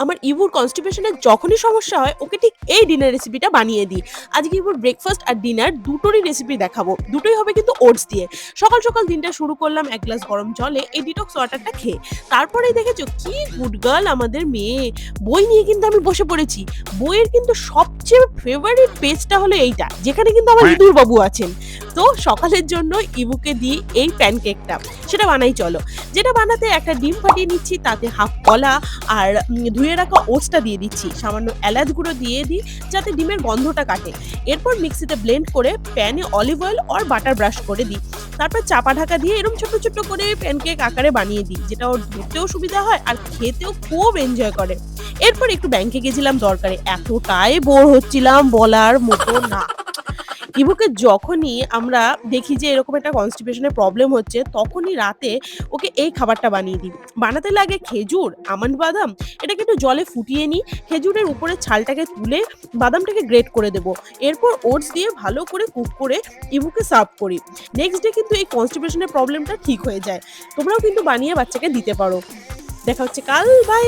আমার ইবুর কনস্টিপেশনের যখনই সমস্যা হয় ওকে ঠিক এই ডিনার রেসিপিটা বানিয়ে দিই। আজকে ইবুর ব্রেকফাস্ট আর ডিনার দুটোরই রেসিপি দেখাবো। দুটোই হবে কিন্তু ওটস দিয়ে। সকাল, সকাল দিনটা শুরু করলাম ১ গ্লাস গরম জলে এই ডিটক্স ওয়াটারটা খেয়ে। তারপরেই দেখেছো কি গুড গার্ল আমাদের মেয়ে। বই নিয়ে কিন্তু আমি বসে পড়েছি। বইয়ের কিন্তু সবচেয়ে ফেভারিট পেজটা হলো এইটা, যেখানে কিন্তু আমার ইঁদুর বাবু আছেন। তো সকালের জন্য ইবুকে দিই এই প্যানকেকটা। সেটা বানাই চলো। যেটা বানাতে একটা ডিম ফাটিয়ে নিচ্ছি, তাতে হাফ কলা আর ধুয়ে রাখা ওটসটা দিয়ে দিচ্ছি। সামান্য এলাচ গুঁড়ো দিয়ে দিই যাতে ডিমের গন্ধটা কাটে। এরপর মিক্সিতে ব্লেন্ড করে প্যানে অলিভ অয়েল আর বাটার ব্রাশ করে দিই। তারপর চাপা ঢাকা দিয়ে এরকম ছোট, ছোট করে প্যানকেক আকারে বানিয়ে দিই। যেটা ওর ধরতেও সুবিধা হয় আর খেতেও খুব এনজয় করে। এরপর একটু ব্যাংকে গেছিলাম দরকারে। এতটাই বোর হচ্ছিলাম বলার মতো না। ইভুকে যখনই আমরা দেখি যে এরকম একটা কনস্টিপেশন এর প্রবলেম হচ্ছে, তখনই রাতে ওকে এই খাবারটা বানিয়ে দিই। বানাতে লাগে খেজুর, আমন্ড বাদাম, এটাকে একটু জলে ফুটিয়ে নিই। খেজুরের উপরের ছালটাকে তুলে বাদামটাকে গ্রেট করে দেব। এরপর ওটস দিয়ে ভালো করে কুক করে ইভুকে সার্ভ করি। নেক্সট ডে কিন্তু এই কনস্টিপেশন এর প্রবলেমটা ঠিক হয়ে যায়। তোমরাও কিন্তু বানিয়ে বাচ্চাকে দিতে পারো। দেখা হচ্ছে কাল, বাই।